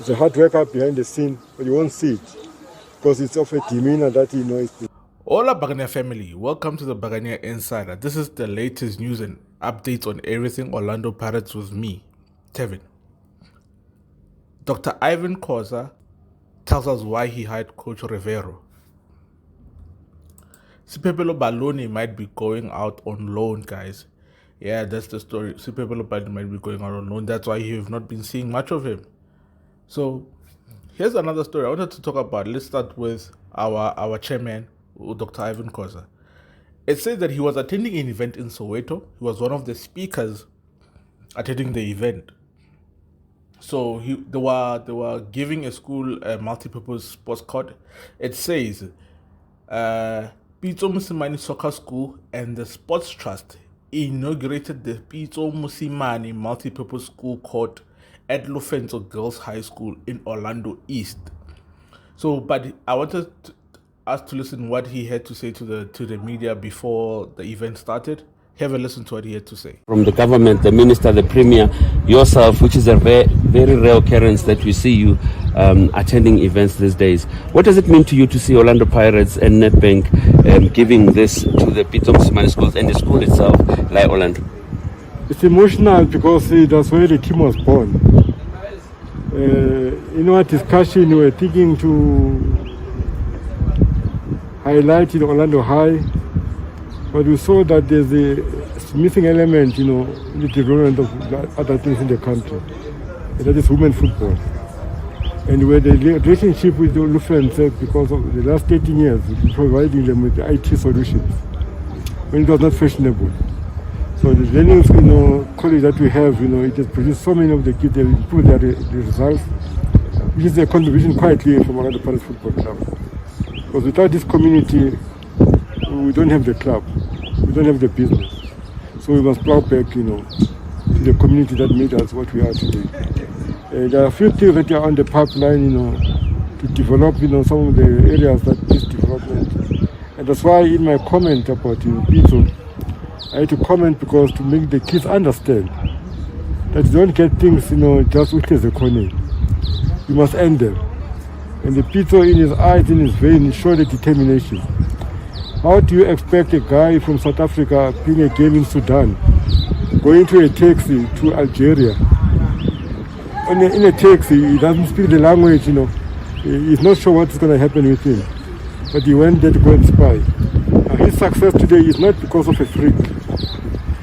It's a hard worker behind the scene, but you won't see it because it's of a demeanor that you know is. Hola Buccaneer family, welcome to the Buccaneer Insider. This is the latest news and updates on everything Orlando Pirates with me, Kevin. Dr. Irvin Khoza tells us why he hired Coach Reveiro. Sipepelo Baloni might be going out on loan, guys. Yeah, that's the story. Sipepelo Baloni might be going out on loan. That's why you have not been seeing much of him. So, here's another story I wanted to talk about. Let's start with our chairman, Dr. Irvin Khoza. It says that he was attending an event in Soweto. He was one of the speakers attending the event. So they were giving a school a multi-purpose sports court. It says Pitso Musimani Soccer School and the Sports Trust inaugurated the Pitso Musimani multi-purpose school court at Lofenzo Girls High School in Orlando East. So, but I wanted us to listen what he had to say to the media before the event started. Have a listen to what he had to say. From the government, the minister, the premier, yourself, which is a very rare occurrence that we see you attending events these days. What does it mean to you to see Orlando Pirates and Nedbank giving this to the Pitso Musimani schools and the school itself, like Orlando? It's emotional because that's where the team was born. In our discussion, we were thinking to highlight Orlando High, but we saw that there's a missing element, in the development of other things in the country, and that is women football. And where the relationship with the Lufthansa, because of the last 18 years, providing them with the IT solutions, when it was not fashionable. So the learning, college that we have, it has produced so many of the kids, they improve their results, which is a contribution quietly from Orlando Pirates Football Club. Because without this community, we don't have the club, we don't have the business. So we must plow back, to the community that made us what we are today. There are a few things that are on the pipeline, to develop, some of the areas that need development. And that's why in my comment about Pitso, I had to comment because to make the kids understand that you don't get things, just with the corner. You must end them. And the Pitso in his eyes, in his vein, showed the determination. How do you expect a guy from South Africa playing a game in Sudan, going to a taxi to Algeria? In a taxi, he doesn't speak the language, he's not sure what's going to happen with him. But he went there to go and spy. Now, his success today is not because of a freak.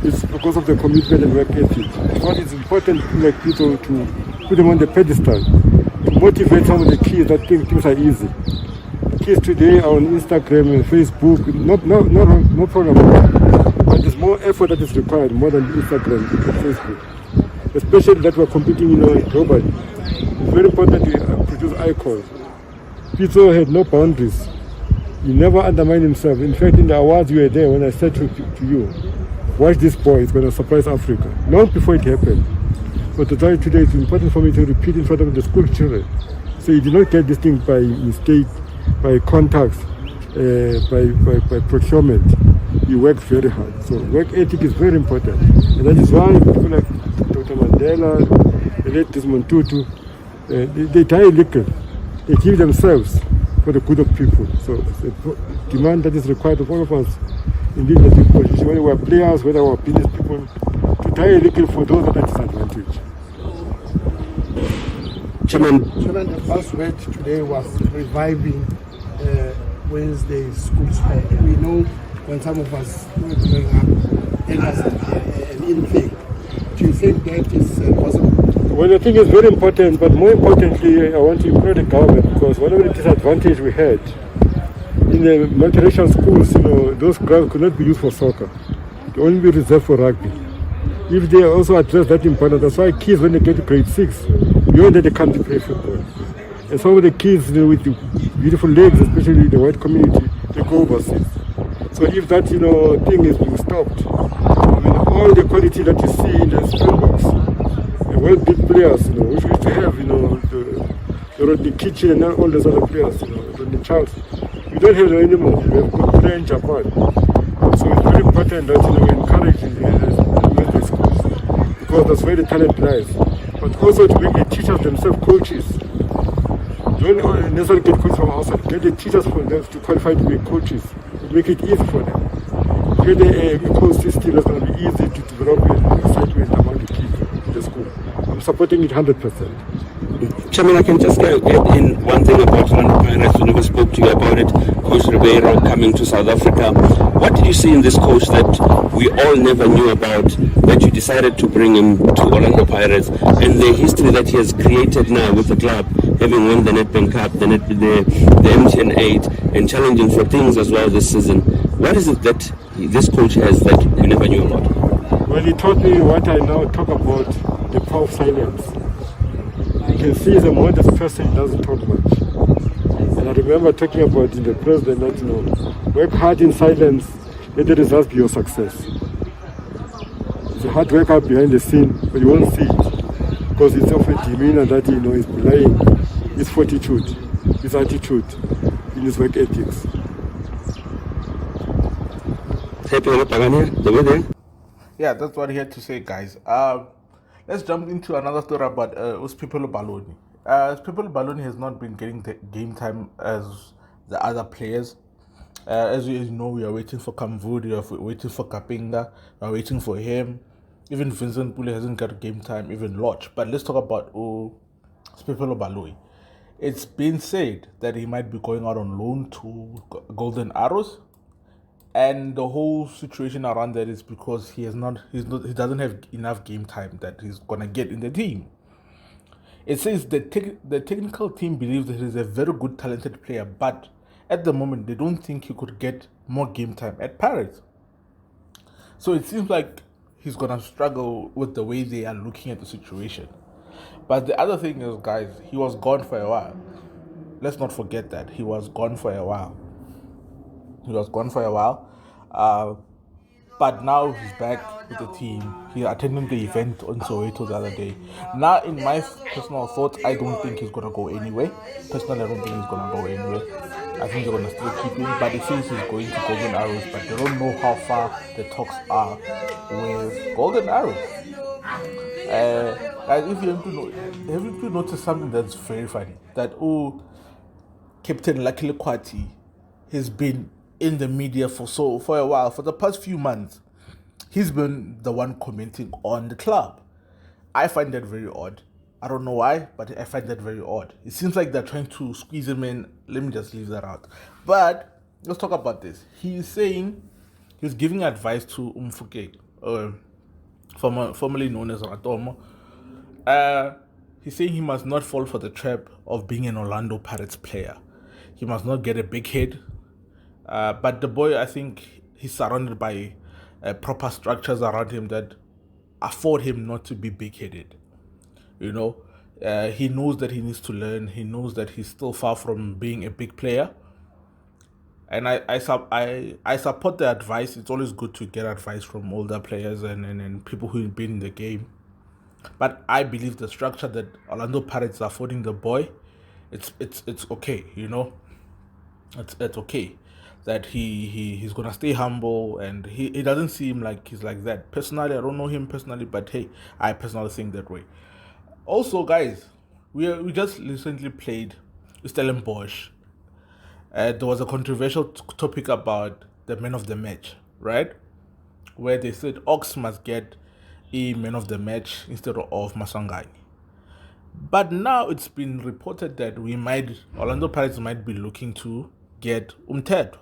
It's because of the commitment and work ethic. What is important like people to put them on the pedestal, to motivate some of the kids that think things are easy. Kids today are on Instagram and Facebook, no problem. But there's more effort that is required, more than Instagram and Facebook. Especially that we're competing globally. It's very important to produce icons. Pitso had no boundaries. He never undermined himself. In fact, in the awards you were there when I said to you, watch this boy, it's going to surprise Africa. Long before it happened. But today it's important for me to repeat in front of the school children. So you did not get this thing by mistake, by contacts, by procurement. You work very hard. So work ethic is very important. And that is why people like Dr. Mandela, the late Desmond Tutu, they die little. They give themselves for the good of people. So it's a demand that is required of all of us in leadership position, whether we're players, whether we're business people, to die a little for those that are disadvantaged. Chairman, the first word today was reviving Wednesday school sport. We know when some of us were growing up, it was an in thing. Do you think that is possible? Well, I think it's very important, but more importantly, I want to improve the government because one of the disadvantages we had in the multiracial schools, those grounds could not be used for soccer. They only be reserved for rugby. If they also address that importance, that's why kids, when they get to grade 6, beyond that they come to play football. And some of the kids with the beautiful legs, especially the white community, they go overseas. So if that thing is being stopped, all the quality that you see in the Springboks, the well-built players, which we used to have, the Rodney Kitchen and all those other players, Rodney Charles, we don't have them anymore. We have good players in Japan. So it's very important that we encourage the schools because that's where the talent lies. But also to make the teachers themselves coaches Don't necessarily get coaches from outside. Get the teachers from them to qualify to be coaches. To make it easy for them. Get a coach system that's going to be easy to develop excitement among the kids in the school. I'm supporting it 100%. Chairman, I can just add in one thing about Orlando Pirates. We never spoke to you about it. Coach Reveiro coming to South Africa. What did you see in this coach that we all never knew about, that you decided to bring him to Orlando Pirates, and the history that he has created now with the club, having won the Nedbank Cup, the MTN 8, and challenging for things as well this season? What is it that this coach has that we never knew about? Well, he taught me what I now talk about, the power of silence. You can see he's a modest person, he doesn't talk much. And I remember talking about in the president that, work hard in silence, let the results be your success. It's a hard work out behind the scene, but you won't see it. Because it's of a demeanor that, is belying his fortitude, his attitude, in his work ethics. Yeah, that's what he had to say, guys. Let's jump into another story about Uspipelo Baloni. Uspipelo Baloni has not been getting the game time as the other players. As you know, we are waiting for Kamvudi, we are waiting for Kapinga, we are waiting for him. Even Vincent Pule hasn't got game time, even Lodge. But let's talk about Uspipelo Baloni. It's been said that he might be going out on loan to Golden Arrows. And the whole situation around that is because he doesn't have enough game time that he's gonna get in the team. It says the technical team believes that he's a very good, talented player, but at the moment they don't think he could get more game time at Pirates. So it seems like he's gonna struggle with the way they are looking at the situation. But the other thing is, guys, he was gone for a while. Let's not forget that he was gone for a while. But now he's back with the team. He attended the event on Soweto the other day. Now, in my personal thoughts, I don't think he's going to go anywhere. Personally, I don't think he's going to go anywhere. I think they're going to still keep him. But it says he's going to Golden Arrows. But they don't know how far the talks are with Golden Arrows. Guys, if you have to notice something that's very funny, that Captain Lekgwathi has been in the media for a while. For the past few months, he's been the one commenting on the club. I find that very odd. I don't know why, but I find that very odd. It seems like they're trying to squeeze him in. Let me just leave that out. But let's talk about this. He's giving advice to Mofokeng, formerly known as Ratomo. He's saying he must not fall for the trap of being an Orlando Pirates player. He must not get a big head. But the boy, I think he's surrounded by proper structures around him that afford him not to be big-headed. He knows that he needs to learn. He knows that he's still far from being a big player. And I support the advice. It's always good to get advice from older players and people who've been in the game. But I believe the structure that Orlando Pirates are affording the boy, it's okay, It's okay that he's gonna stay humble, and he doesn't seem like he's like that. Personally, I don't know him personally, but hey, I personally think that way. Also, guys, we just recently played Stellenbosch. There was a controversial topic about the man of the match, right? Where they said Ox must get a man of the match instead of Masangani. But now it's been reported that Orlando Pirates might be looking to get Mthethwa,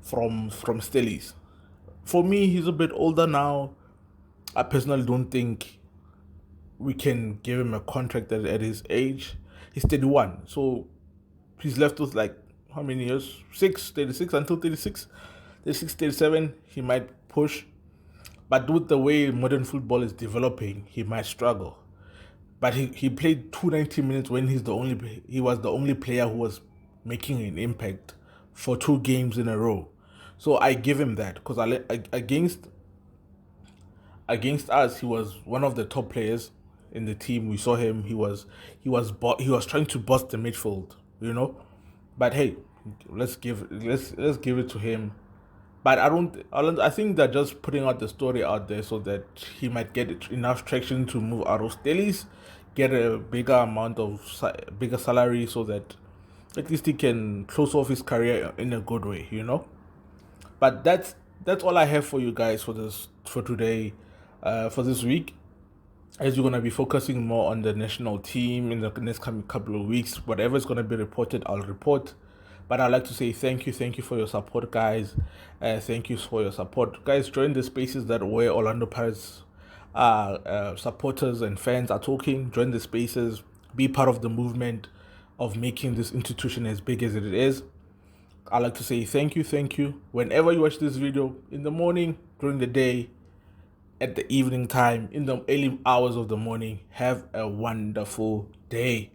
from Stellies. For me, he's a bit older now. I personally don't think we can give him a contract at his age. He's 31, so he's left with like how many years? 36 until 36, 37. He might push, but with the way modern football is developing, he might struggle. But he played 290 minutes when he was the only player who was making an impact for 2 games in a row. So I give him that, because against us, he was one of the top players in the team. We saw him. He was trying to bust the midfield, But hey, let's give it to him. But I think they're just putting out the story out there so that he might get enough traction to move out of Stellies, get a bigger salary, so that at least he can close off his career in a good way, you know. But that's all I have for you guys for today, for this week. As we're gonna be focusing more on the national team in the next coming couple of weeks, whatever is gonna be reported, I'll report. But I'd like to say thank you for your support, guys. Thank you for your support, guys. Join the spaces that where Orlando Pirates supporters and fans are talking. Join the spaces. Be part of the movement of making this institution as big as it is. I'd like to say thank you. Whenever you watch this video, in the morning, during the day, at the evening time, in the early hours of the morning, have a wonderful day.